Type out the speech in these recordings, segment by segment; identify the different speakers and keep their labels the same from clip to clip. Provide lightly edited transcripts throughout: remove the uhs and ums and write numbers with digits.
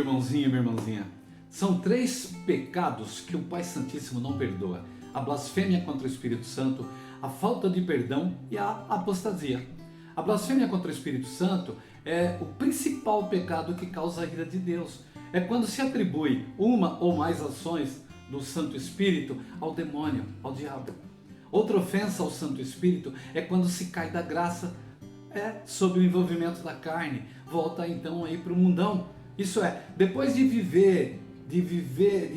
Speaker 1: irmãozinho e minha irmãzinha. São 3 pecados que o Pai Santíssimo não perdoa: a blasfêmia contra o Espírito Santo, a falta de perdão e a apostasia. A blasfêmia contra o Espírito Santo é o principal pecado que causa a ira de Deus. É quando se atribui uma ou mais ações do Santo Espírito ao demônio, ao diabo. Outra ofensa ao Santo Espírito é quando se cai da graça, sob o envolvimento da carne, volta então aí para o mundão. Isso é, depois de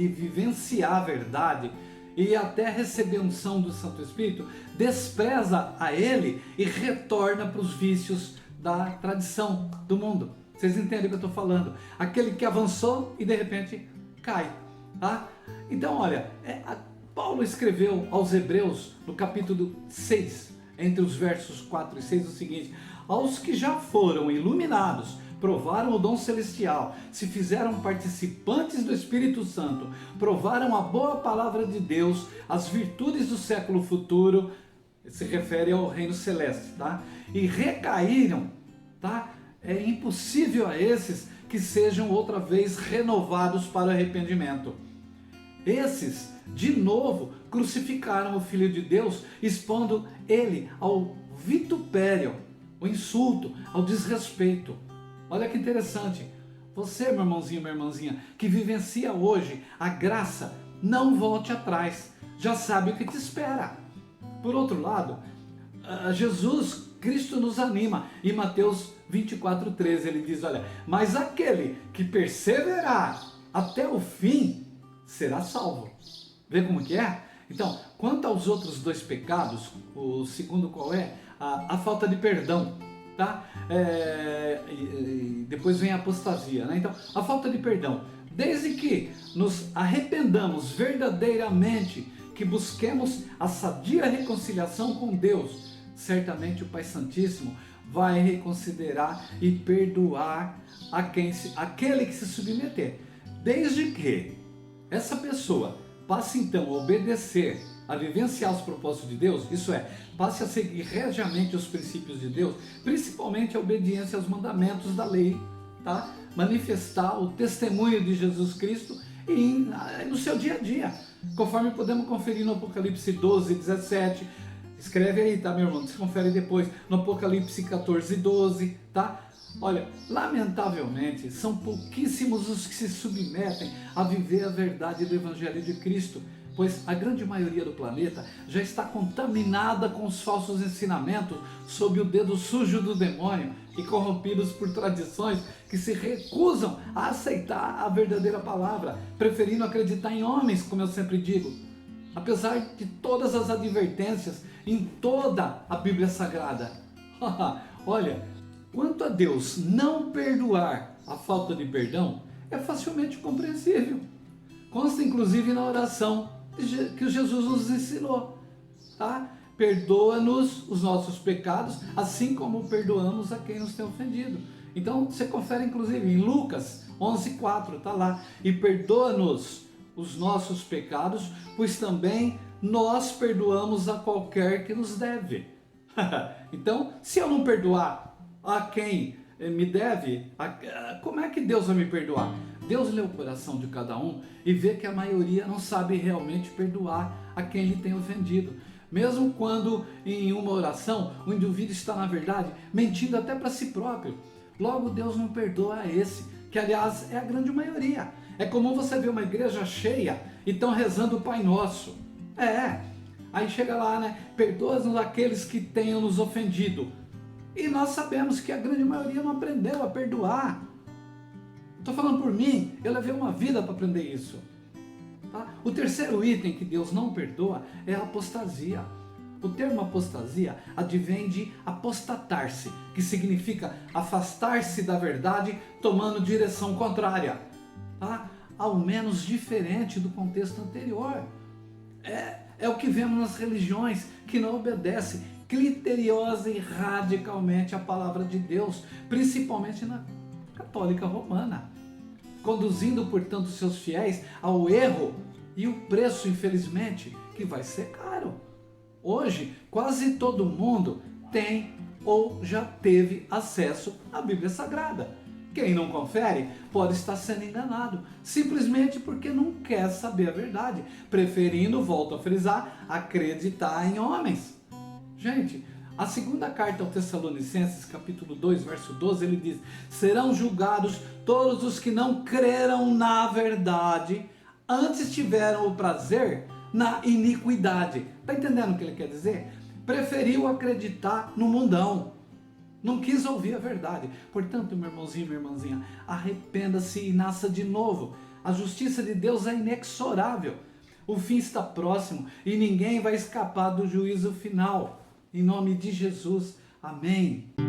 Speaker 1: vivenciar a verdade e até receber unção do Santo Espírito, despreza a ele e retorna para os vícios da tradição do mundo. Vocês entendem o que eu estou falando? Aquele que avançou e de repente cai. Tá? Então olha, Paulo escreveu aos Hebreus no capítulo 6, entre os versos 4 e 6, o seguinte: aos que já foram iluminados, provaram o dom celestial, se fizeram participantes do Espírito Santo, provaram a boa palavra de Deus, as virtudes do século futuro, se refere ao reino celeste, tá? E recaíram, tá? É impossível a esses que sejam outra vez renovados para o arrependimento. Esses, de novo, crucificaram o Filho de Deus, expondo ele ao vitupério, ao insulto, ao desrespeito. Olha que interessante. Você, meu irmãozinho, minha irmãzinha, que vivencia hoje a graça, não volte atrás. Já sabe o que te espera. Por outro lado, Jesus Cristo nos anima. Em Mateus 24:13 ele diz, olha, mas aquele que perseverar até o fim será salvo. Vê como que é? Então, quanto aos outros 2 pecados, o segundo qual é? A falta de perdão. Tá? Depois vem a apostasia, né? Então, a falta de perdão, desde que nos arrependamos verdadeiramente, que busquemos a sadia reconciliação com Deus, certamente o Pai Santíssimo vai reconsiderar e perdoar aquele que se submeter, desde que essa pessoa passe então a obedecer, a vivenciar os propósitos de Deus, isso é, passe a seguir regiamente os princípios de Deus, principalmente a obediência aos mandamentos da lei, tá? Manifestar o testemunho de Jesus Cristo no seu dia a dia, conforme podemos conferir no Apocalipse 12:17, escreve aí, tá, meu irmão? Você confere depois, no Apocalipse 14:12, tá? Olha, lamentavelmente, são pouquíssimos os que se submetem a viver a verdade do Evangelho de Cristo, pois a grande maioria do planeta já está contaminada com os falsos ensinamentos sob o dedo sujo do demônio e corrompidos por tradições que se recusam a aceitar a verdadeira palavra, preferindo acreditar em homens, como eu sempre digo. Apesar de todas as advertências em toda a Bíblia Sagrada. Olha, quanto a Deus não perdoar a falta de perdão, é facilmente compreensível. Consta inclusive na oração que Jesus nos ensinou, tá? Perdoa-nos os nossos pecados, assim como perdoamos a quem nos tem ofendido. Então você confere inclusive em Lucas 11:4, tá lá. E perdoa-nos os nossos pecados, pois também nós perdoamos a qualquer que nos deve. Então, se eu não perdoar a quem me deve, como é que Deus vai me perdoar? Deus lê o coração de cada um e vê que a maioria não sabe realmente perdoar a quem lhe tem ofendido. Mesmo quando em uma oração o indivíduo está na verdade mentindo até para si próprio. Logo Deus não perdoa a esse, que aliás é a grande maioria. É comum você ver uma igreja cheia e estão rezando o Pai Nosso. Aí chega lá, né? Perdoa-nos aqueles que tenham nos ofendido. E nós sabemos que a grande maioria não aprendeu a perdoar. Estou falando por mim, eu levei uma vida para aprender isso. Tá? O terceiro item que Deus não perdoa é a apostasia. O termo apostasia advém de apostatar-se, que significa afastar-se da verdade tomando direção contrária. Tá? Ao menos diferente do contexto anterior. É o que vemos nas religiões que não obedecem criteriosa e radicalmente a palavra de Deus, principalmente na católica romana, conduzindo, portanto, seus fiéis ao erro e o preço, infelizmente, que vai ser caro. Hoje, quase todo mundo tem ou já teve acesso à Bíblia Sagrada, Quem não confere pode estar sendo enganado, simplesmente porque não quer saber a verdade, preferindo, volto a frisar, acreditar em homens. Gente, a segunda carta aos Tessalonicenses, capítulo 2, verso 12, ele diz: serão julgados todos os que não creram na verdade, antes tiveram o prazer na iniquidade. Está entendendo o que ele quer dizer? Preferiu acreditar no mundão. Não quis ouvir a verdade. Portanto, meu irmãozinho, minha irmãzinha, arrependa-se e nasça de novo. A justiça de Deus é inexorável. O fim está próximo e ninguém vai escapar do juízo final. Em nome de Jesus. Amém.